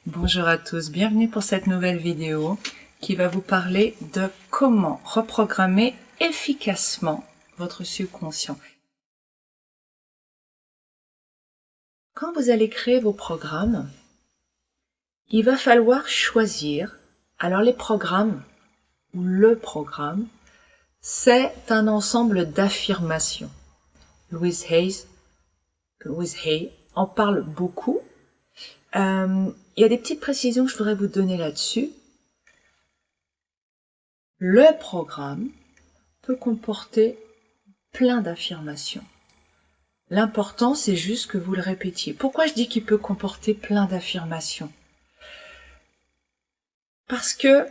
Bonjour à tous, bienvenue pour cette nouvelle vidéo qui va vous parler de comment reprogrammer efficacement votre subconscient. Quand vous allez créer vos programmes, il va falloir choisir. Alors les programmes, ou le programme, c'est un ensemble d'affirmations. Louise Hay en parle beaucoup. Il y a des petites précisions que je voudrais vous donner là-dessus. Le programme peut comporter plein d'affirmations. L'important, c'est juste que vous le répétiez. Pourquoi je dis qu'il peut comporter plein d'affirmations? Parce que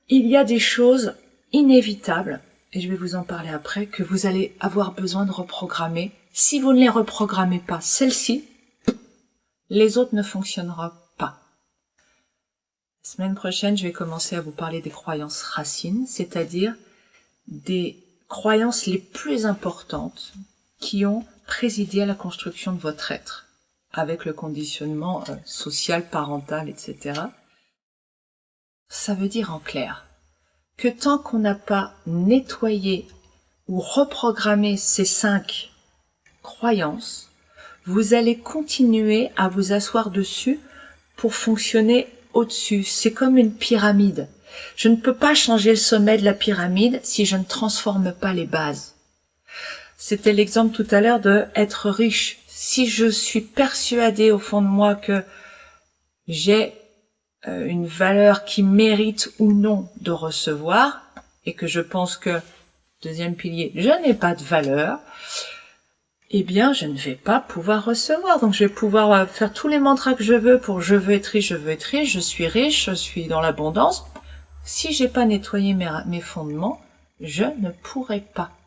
il y a des choses inévitables, et je vais vous en parler après, que vous allez avoir besoin de reprogrammer. Si vous ne les reprogrammez pas, celles-ci, les autres ne fonctionneront pas. La semaine prochaine, je vais commencer à vous parler des croyances racines, c'est-à-dire des croyances les plus importantes qui ont présidé à la construction de votre être, avec le conditionnement social, parental, etc. Ça veut dire en clair que tant qu'on n'a pas nettoyé ou reprogrammé ces 5 croyances, vous allez continuer à vous asseoir dessus pour fonctionner au-dessus. C'est comme une pyramide. Je ne peux pas changer le sommet de la pyramide si je ne transforme pas les bases. C'était l'exemple tout à l'heure de être riche. Si je suis persuadée au fond de moi que j'ai une valeur qui mérite ou non de recevoir, et que je pense que, deuxième pilier, je n'ai pas de valeur, eh bien, je ne vais pas pouvoir recevoir. Donc, je vais pouvoir faire tous les mantras que je veux pour je veux être riche, je suis riche, je suis dans l'abondance. Si j'ai pas nettoyé mes fondements, je ne pourrai pas.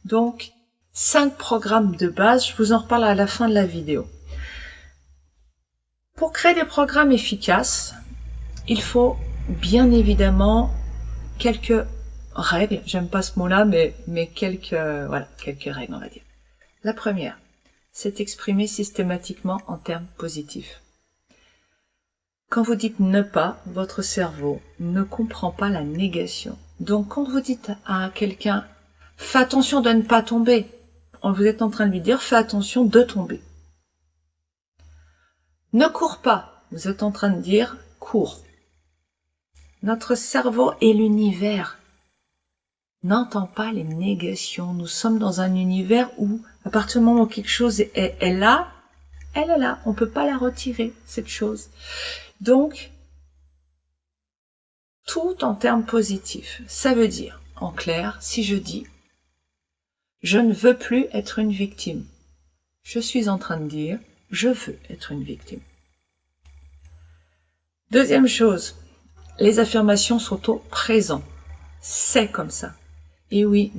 Donc, 5 programmes de base, je vous en reparle à la fin de la vidéo. Pour créer des programmes efficaces, il faut bien évidemment quelques règles. J'aime pas ce mot-là, mais quelques règles, on va dire. La première, c'est exprimer systématiquement en termes positifs. Quand vous dites ne pas, votre cerveau ne comprend pas la négation. Donc quand vous dites à quelqu'un « fais attention de ne pas tomber », vous êtes en train de lui dire « fais attention de tomber ». Ne cours pas, vous êtes en train de dire « cours ». Notre cerveau et l'univers n'entend pas les négations. Nous sommes dans un univers où, à partir du moment où quelque chose est là, elle est là. On ne peut pas la retirer, cette chose. Donc, tout en termes positifs. Ça veut dire, en clair, si je dis « je ne veux plus être une victime », je suis en train de dire « je veux être une victime ». Deuxième chose, les affirmations sont au présent. C'est comme ça. Et oui,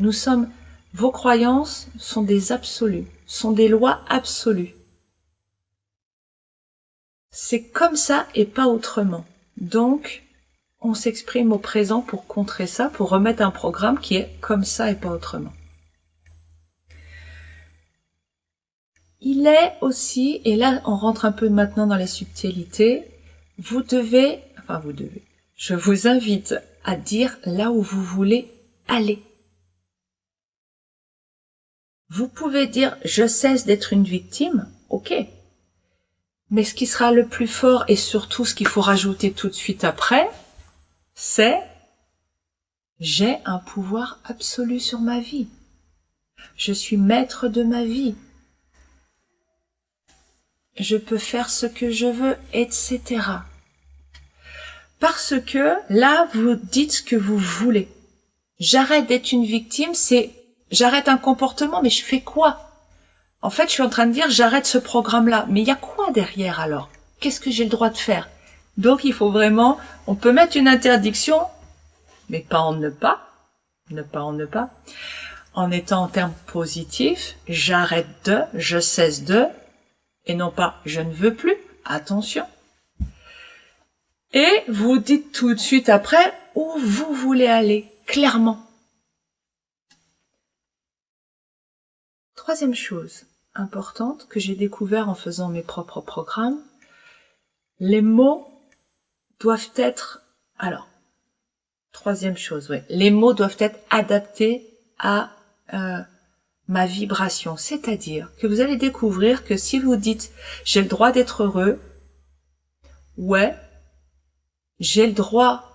vos croyances sont des absolus, sont des lois absolues. C'est comme ça et pas autrement. Donc, on s'exprime au présent pour contrer ça, pour remettre un programme qui est comme ça et pas autrement. Il est aussi, et là on rentre un peu maintenant dans la subtilité, je vous invite à dire là où vous voulez aller. Vous pouvez dire « je cesse d'être une victime », ok. Mais ce qui sera le plus fort et surtout ce qu'il faut rajouter tout de suite après, c'est « j'ai un pouvoir absolu sur ma vie. Je suis maître de ma vie. Je peux faire ce que je veux, etc. » Parce que là, vous dites ce que vous voulez. J'arrête d'être une victime, c'est j'arrête un comportement, mais je fais quoi? En fait, je suis en train de dire j'arrête ce programme-là. Mais il y a quoi derrière alors? Qu'est-ce que j'ai le droit de faire? Donc il faut vraiment, on peut mettre une interdiction, mais pas en ne pas, en étant en termes positifs, j'arrête de, je cesse de, et non pas je ne veux plus, attention. Et vous dites tout de suite après où vous voulez aller, clairement. Troisième chose importante que j'ai découvert en faisant mes propres programmes, les mots doivent être, alors, troisième chose, oui, les mots doivent être adaptés à ma vibration, c'est-à-dire que vous allez découvrir que si vous dites « j'ai le droit d'être heureux », ouais, j'ai le droit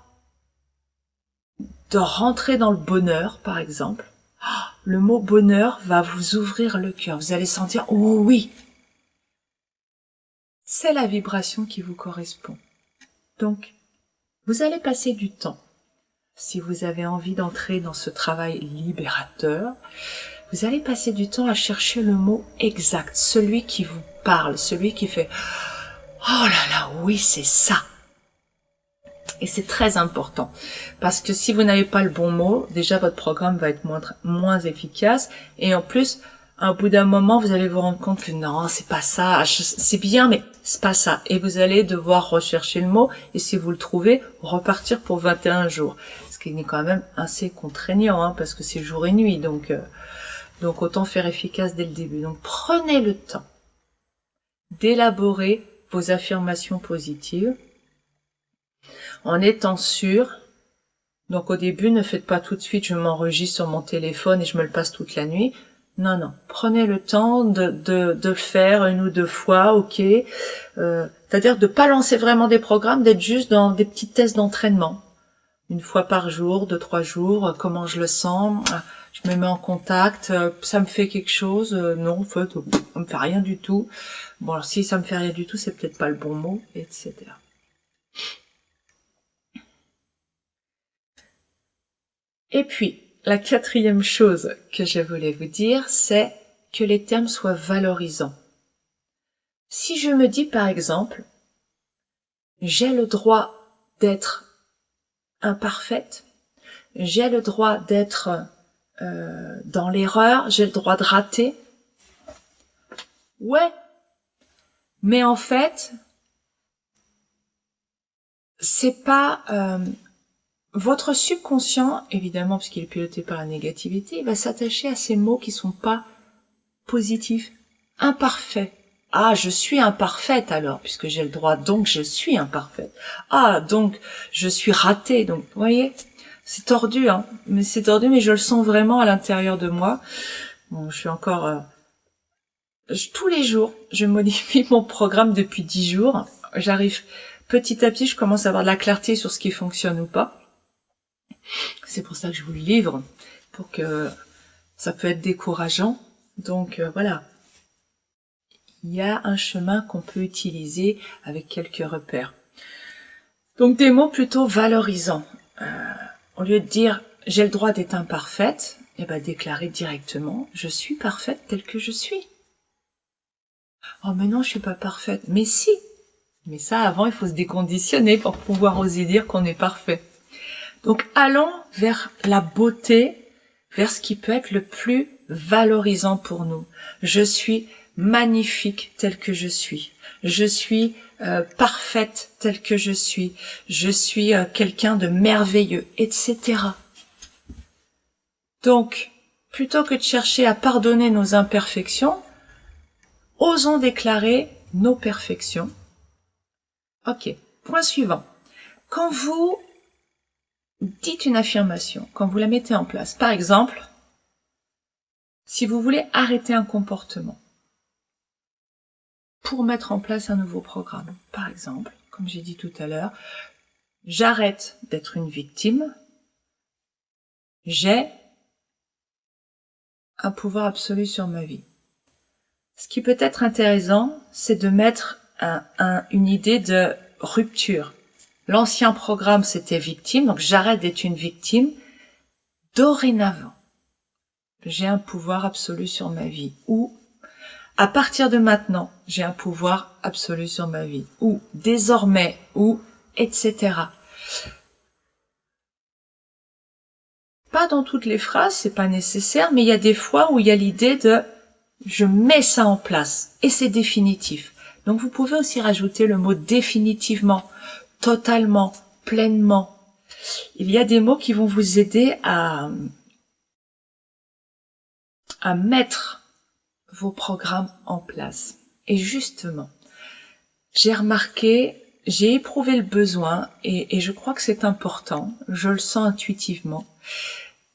de rentrer dans le bonheur, par exemple, le mot bonheur va vous ouvrir le cœur. Vous allez sentir « oh oui !» C'est la vibration qui vous correspond. Donc, vous allez passer du temps. Si vous avez envie d'entrer dans ce travail libérateur, vous allez passer du temps à chercher le mot exact, celui qui vous parle, celui qui fait « oh là là, oui, c'est ça !» Et c'est très important, parce que si vous n'avez pas le bon mot, déjà votre programme va être moins efficace, et en plus, à bout d'un moment, vous allez vous rendre compte que non, c'est pas ça, c'est bien, mais c'est pas ça. Et vous allez devoir rechercher le mot, et si vous le trouvez, repartir pour 21 jours. Ce qui est quand même assez contraignant, hein, parce que c'est jour et nuit, donc autant faire efficace dès le début. Donc prenez le temps d'élaborer vos affirmations positives, en étant sûr. Donc au début, ne faites pas tout de suite, je m'enregistre sur mon téléphone et je me le passe toute la nuit. Non, non, prenez le temps de le faire 1 ou 2 fois, ok. C'est-à-dire de pas lancer vraiment des programmes, d'être juste dans des petits tests d'entraînement. 1 fois par jour, 2, 3 jours, comment je le sens, je me mets en contact, ça me fait quelque chose, non, en fait, ça me fait rien du tout. Bon, alors si ça me fait rien du tout, c'est peut-être pas le bon mot, etc. Et puis, la 4e chose que je voulais vous dire, c'est que les termes soient valorisants. Si je me dis par exemple, j'ai le droit d'être imparfaite, j'ai le droit d'être dans l'erreur, j'ai le droit de rater. Ouais, mais en fait, c'est pas... votre subconscient, évidemment, parce qu'il est piloté par la négativité, il va s'attacher à ces mots qui sont pas positifs. Imparfait. Ah, je suis imparfaite alors, puisque j'ai le droit, donc je suis imparfaite. Ah, donc je suis ratée, donc, vous voyez, c'est tordu, hein, mais c'est tordu, mais je le sens vraiment à l'intérieur de moi. Bon, je suis encore... tous les jours, je modifie mon programme depuis 10 jours. J'arrive petit à petit, je commence à avoir de la clarté sur ce qui fonctionne ou pas. C'est pour ça que je vous le livre, pour que ça peut être décourageant. Donc voilà, il y a un chemin qu'on peut utiliser avec quelques repères. Donc des mots plutôt valorisants. Au lieu de dire « j'ai le droit d'être imparfaite », eh ben déclarer directement « je suis parfaite telle que je suis ». Oh mais non, je suis pas parfaite. Mais si. Mais ça, avant, il faut se déconditionner pour pouvoir oser dire qu'on est parfait. Donc allons vers la beauté, vers ce qui peut être le plus valorisant pour nous. Je suis magnifique telle que je suis. Je suis parfaite telle que je suis. Je suis quelqu'un de merveilleux, etc. Donc, plutôt que de chercher à pardonner nos imperfections, osons déclarer nos perfections. Ok, point suivant. Quand vous dites une affirmation, quand vous la mettez en place, par exemple, si vous voulez arrêter un comportement pour mettre en place un nouveau programme, par exemple, comme j'ai dit tout à l'heure, j'arrête d'être une victime, j'ai un pouvoir absolu sur ma vie. Ce qui peut être intéressant, c'est de mettre une idée de rupture. L'ancien programme, c'était victime, donc j'arrête d'être une victime. Dorénavant, j'ai un pouvoir absolu sur ma vie. Ou, à partir de maintenant, j'ai un pouvoir absolu sur ma vie. Ou, désormais, ou, etc. Pas dans toutes les phrases, c'est pas nécessaire, mais il y a des fois où il y a l'idée de je mets ça en place et c'est définitif. Donc vous pouvez aussi rajouter le mot définitivement, totalement, pleinement. Il y a des mots qui vont vous aider à mettre vos programmes en place. Et justement, j'ai remarqué, j'ai éprouvé le besoin, et je crois que c'est important, je le sens intuitivement,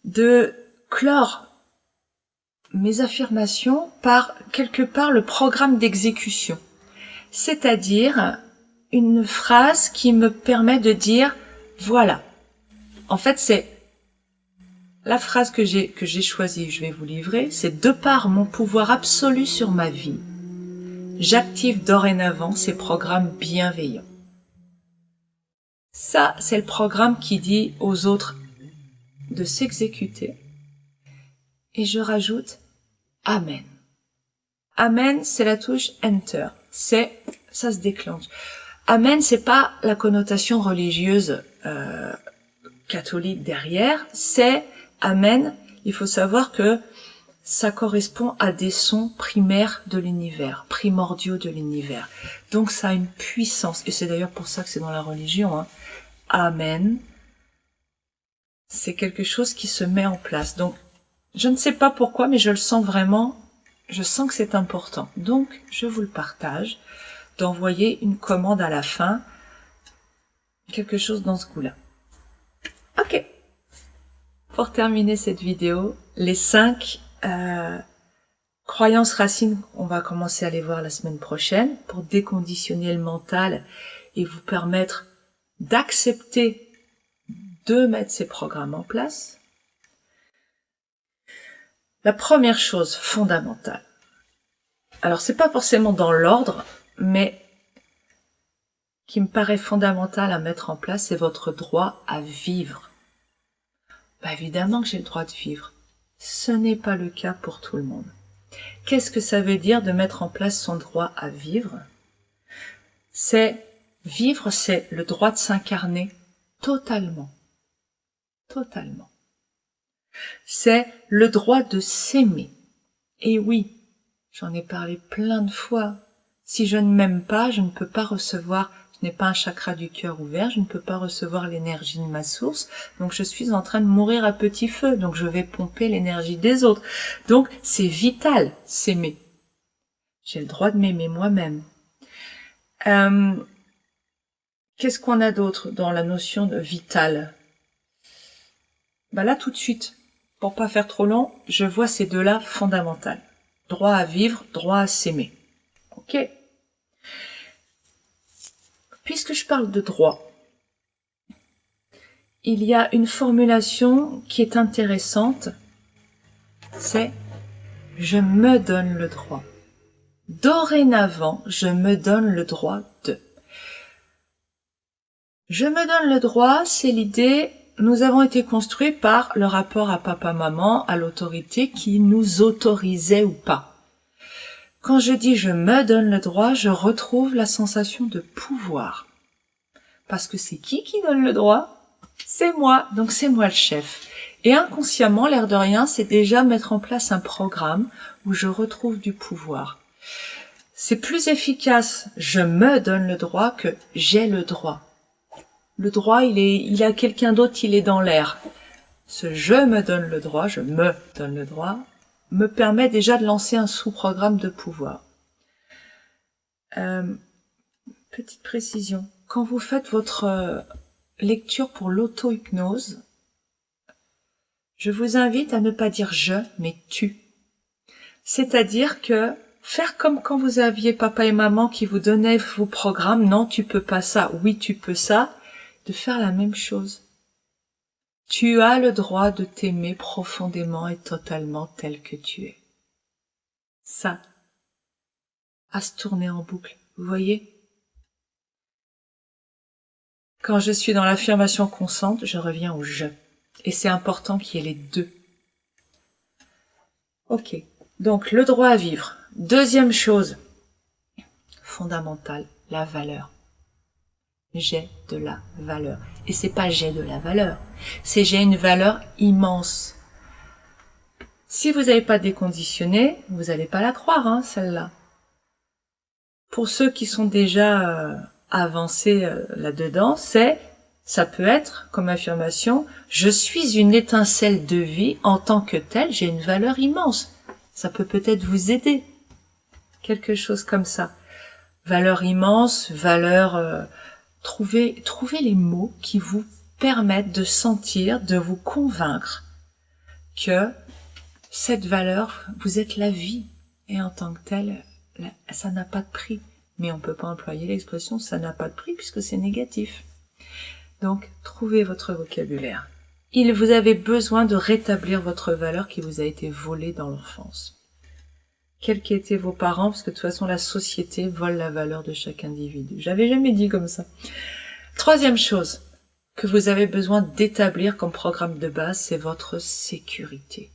de clore mes affirmations par quelque part le programme d'exécution. C'est-à-dire une phrase qui me permet de dire voilà. En fait, c'est la phrase que j'ai choisie, je vais vous livrer, c'est de par mon pouvoir absolu sur ma vie, j'active dorénavant ces programmes bienveillants. Ça, c'est le programme qui dit aux autres de s'exécuter. Et je rajoute Amen. Amen, c'est la touche Enter. Ça se déclenche. Amen, c'est pas la connotation religieuse catholique derrière. C'est Amen. Il faut savoir que ça correspond à des sons primaires de l'univers, primordiaux de l'univers. Donc ça a une puissance. Et c'est d'ailleurs pour ça que c'est dans la religion. Hein. Amen. C'est quelque chose qui se met en place. Donc, je ne sais pas pourquoi, mais je le sens vraiment. Je sens que c'est important. Donc, je vous le partage, d'envoyer une commande à la fin, quelque chose dans ce goût-là. Ok. Pour terminer cette vidéo, les 5 croyances racines, on va commencer à les voir la semaine prochaine, pour déconditionner le mental et vous permettre d'accepter de mettre ces programmes en place. La première chose fondamentale, alors c'est pas forcément dans l'ordre, mais qui me paraît fondamental à mettre en place, c'est votre droit à vivre. Bah évidemment que j'ai le droit de vivre. Ce n'est pas le cas pour tout le monde. Qu'est-ce que ça veut dire de mettre en place son droit à vivre? Vivre, c'est le droit de s'incarner totalement. Totalement. C'est le droit de s'aimer. Et oui, j'en ai parlé plein de fois. Si je ne m'aime pas, je ne peux pas recevoir, je n'ai pas un chakra du cœur ouvert, je ne peux pas recevoir l'énergie de ma source, donc je suis en train de mourir à petit feu, donc je vais pomper l'énergie des autres. Donc c'est vital, s'aimer. J'ai le droit de m'aimer moi-même. Qu'est-ce qu'on a d'autre dans la notion de vital? Bah là, tout de suite, pour pas faire trop long, je vois ces deux-là fondamentales. Droit à vivre, droit à s'aimer. Ok? Puisque je parle de droit, il y a une formulation qui est intéressante, c'est « je me donne le droit ». Dorénavant, je me donne le droit de. Je me donne le droit, c'est l'idée, nous avons été construits par le rapport à papa-maman, à l'autorité qui nous autorisait ou pas. Quand je dis je me donne le droit, je retrouve la sensation de pouvoir. Parce que c'est qui donne le droit? C'est moi, donc c'est moi le chef. Et inconsciemment, l'air de rien, c'est déjà mettre en place un programme où je retrouve du pouvoir. C'est plus efficace, je me donne le droit que j'ai le droit. Le droit, il a quelqu'un d'autre, il est dans l'air. Ce je me donne le droit, je me donne le droit, me permet déjà de lancer un sous-programme de pouvoir. Petite précision, quand vous faites votre lecture pour l'auto-hypnose, je vous invite à ne pas dire je, mais tu. C'est-à-dire que faire comme quand vous aviez papa et maman qui vous donnaient vos programmes, non, tu peux pas ça, oui, tu peux ça, de faire la même chose. Tu as le droit de t'aimer profondément et totalement tel que tu es. Ça, à se tourner en boucle, vous voyez? Quand je suis dans l'affirmation consciente, je reviens au je. Et c'est important qu'il y ait les deux. Ok, donc le droit à vivre. Deuxième chose fondamentale, la valeur. J'ai de la valeur. Et c'est pas j'ai de la valeur, c'est j'ai une valeur immense. Si vous n'avez pas déconditionné, vous n'allez pas la croire, hein, celle-là. Pour ceux qui sont déjà avancés là-dedans, ça peut être, comme affirmation, je suis une étincelle de vie, en tant que telle, j'ai une valeur immense. Ça peut peut-être vous aider. Quelque chose comme ça. Valeur immense, valeur Trouvez les mots qui vous permettent de sentir, de vous convaincre que cette valeur, vous êtes la vie. Et en tant que telle, ça n'a pas de prix. Mais on ne peut pas employer l'expression ça n'a pas de prix puisque c'est négatif. Donc, trouvez votre vocabulaire. Vous avez besoin de rétablir votre valeur qui vous a été volée dans l'enfance. Quels qu'étaient vos parents, parce que de toute façon la société vole la valeur de chaque individu. J'avais jamais dit comme ça. Troisième chose que vous avez besoin d'établir comme programme de base, c'est votre sécurité.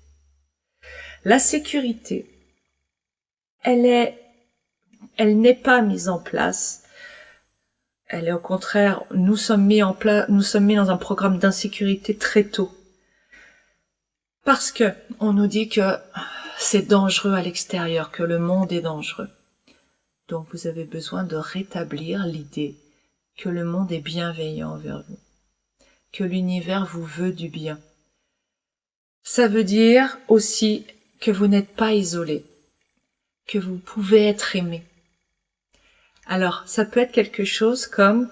La sécurité, elle n'est pas mise en place. Elle est au contraire, nous sommes mis dans un programme d'insécurité très tôt. Parce que on nous dit que c'est dangereux à l'extérieur, que le monde est dangereux. Donc vous avez besoin de rétablir l'idée que le monde est bienveillant envers vous, que l'univers vous veut du bien. Ça veut dire aussi que vous n'êtes pas isolé, que vous pouvez être aimé. Alors, ça peut être quelque chose comme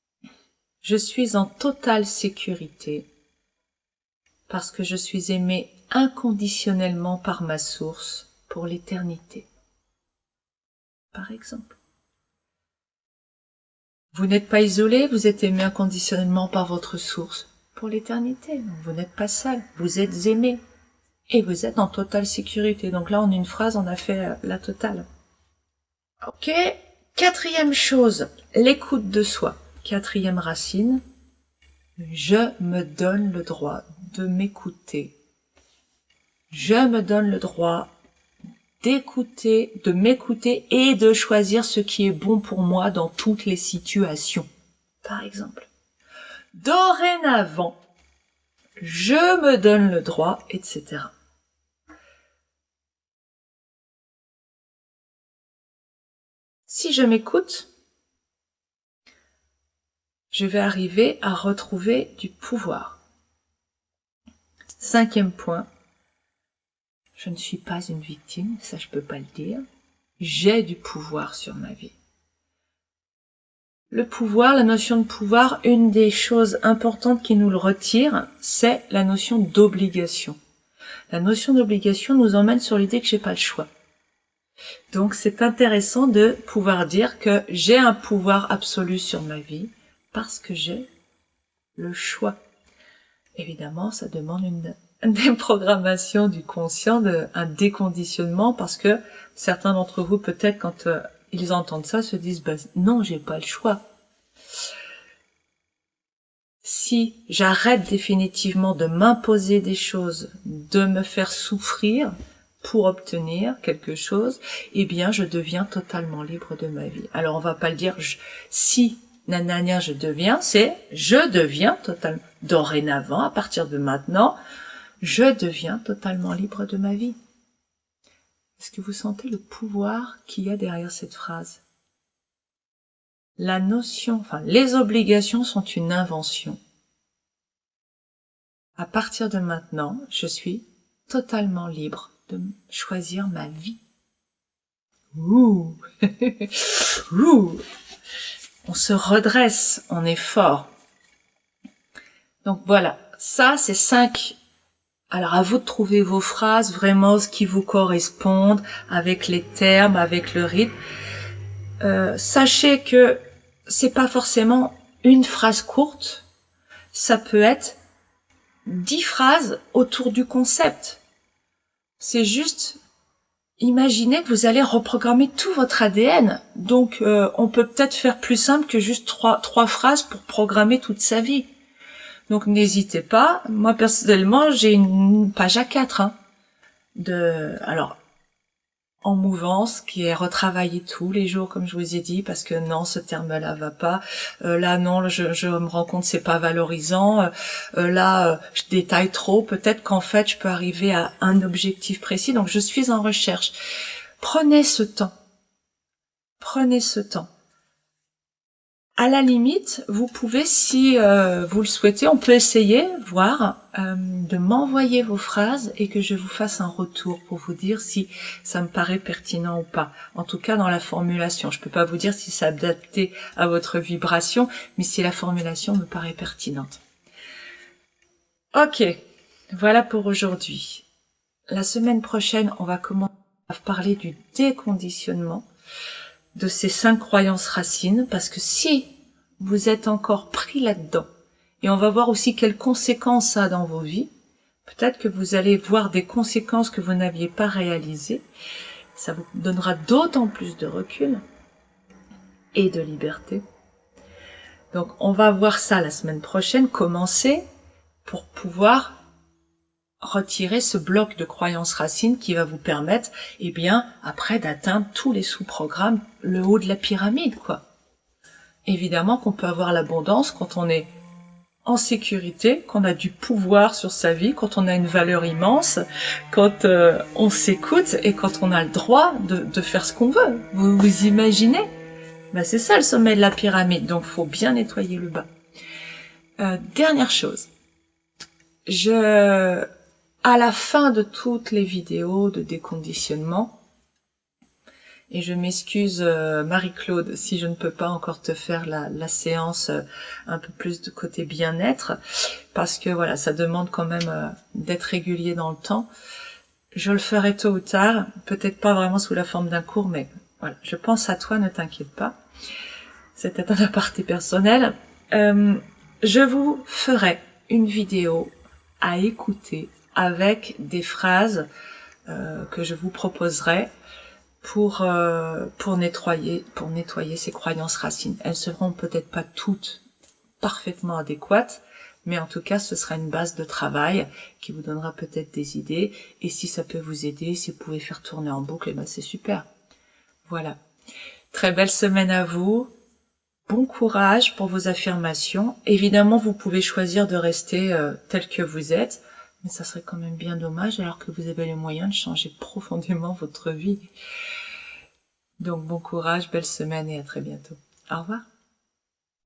« Je suis en totale sécurité parce que je suis aimé inconditionnellement par ma source pour l'éternité. » Par exemple. Vous n'êtes pas isolé, vous êtes aimé inconditionnellement par votre source pour l'éternité. Donc vous n'êtes pas seul, vous êtes aimé et vous êtes en totale sécurité. Donc là, en une phrase, on a fait la totale. Ok. Quatrième chose, l'écoute de soi. Quatrième racine, je me donne le droit de m'écouter. Je me donne le droit d'écouter, de m'écouter et de choisir ce qui est bon pour moi dans toutes les situations. Par exemple, dorénavant, je me donne le droit, etc. Si je m'écoute, je vais arriver à retrouver du pouvoir. Cinquième point, je ne suis pas une victime, ça je peux pas le dire. J'ai du pouvoir sur ma vie. Le pouvoir, la notion de pouvoir, une des choses importantes qui nous le retire, c'est la notion d'obligation. La notion d'obligation nous emmène sur l'idée que j'ai pas le choix. Donc c'est intéressant de pouvoir dire que j'ai un pouvoir absolu sur ma vie parce que j'ai le choix. Évidemment, ça demande une déprogrammation du conscient, un déconditionnement, parce que certains d'entre vous, peut-être, quand ils entendent ça, se disent non, j'ai pas le choix. Si j'arrête définitivement de m'imposer des choses, de me faire souffrir pour obtenir quelque chose, eh bien, je deviens totalement libre de ma vie. Alors, on va pas le dire si nanana je deviens, c'est je deviens totalement, dorénavant, à partir de maintenant, je deviens totalement libre de ma vie. Est-ce que vous sentez le pouvoir qu'il y a derrière cette phrase? La notion, les obligations sont une invention. À partir de maintenant, je suis totalement libre de choisir ma vie. Ouh. Ouh. On se redresse, on est fort. Donc voilà, ça c'est 5. Alors à vous de trouver vos phrases, vraiment ce qui vous correspondent, avec les termes, avec le rythme. Sachez que c'est pas forcément une phrase courte, ça peut être 10 phrases autour du concept. C'est juste, imaginez que vous allez reprogrammer tout votre ADN. Donc on peut peut-être faire plus simple que juste trois phrases pour programmer toute sa vie. Donc n'hésitez pas. Moi personnellement, j'ai une page A4 alors en mouvance qui est retravaillée tous les jours comme je vous ai dit, parce que non, ce terme-là va pas. Là non, je me rends compte c'est pas valorisant. Je détaille trop. Peut-être qu'en fait je peux arriver à un objectif précis. Donc je suis en recherche. Prenez ce temps. Prenez ce temps. À la limite, vous pouvez, si vous le souhaitez, on peut essayer, voir, de m'envoyer vos phrases et que je vous fasse un retour pour vous dire si ça me paraît pertinent ou pas. En tout cas, dans la formulation. Je peux pas vous dire si c'est adapté à votre vibration, mais si la formulation me paraît pertinente. Ok, voilà pour aujourd'hui. La semaine prochaine, on va commencer à parler du déconditionnement de ces 5 croyances racines, parce que si vous êtes encore pris là-dedans, et on va voir aussi quelles conséquences ça a dans vos vies, peut-être que vous allez voir des conséquences que vous n'aviez pas réalisées, ça vous donnera d'autant plus de recul et de liberté. Donc on va voir ça la semaine prochaine, commencer pour pouvoir retirer ce bloc de croyances racines qui va vous permettre, eh bien, après d'atteindre tous les sous-programmes, le haut de la pyramide, quoi. Évidemment qu'on peut avoir l'abondance quand on est en sécurité, qu'on a du pouvoir sur sa vie, quand on a une valeur immense, quand on s'écoute et quand on a le droit de faire ce qu'on veut. Vous imaginez? Ben, c'est ça le sommet de la pyramide, donc faut bien nettoyer le bas. Dernière chose, à la fin de toutes les vidéos de déconditionnement, et je m'excuse Marie-Claude si je ne peux pas encore te faire la séance un peu plus de côté bien-être, parce que voilà, ça demande quand même d'être régulier dans le temps. Je le ferai tôt ou tard, peut-être pas vraiment sous la forme d'un cours, mais voilà, je pense à toi, ne t'inquiète pas. C'était un aparté personnel. Je vous ferai une vidéo à écouter avec des phrases que je vous proposerai pour nettoyer ces croyances racines. Elles seront peut-être pas toutes parfaitement adéquates, mais en tout cas ce sera une base de travail qui vous donnera peut-être des idées, et si ça peut vous aider, si vous pouvez faire tourner en boucle, eh ben c'est super. Voilà. Très belle semaine à vous. Bon courage pour vos affirmations. Évidemment, vous pouvez choisir de rester tel que vous êtes, mais ça serait quand même bien dommage alors que vous avez les moyens de changer profondément votre vie. Donc bon courage, belle semaine et à très bientôt. Au revoir.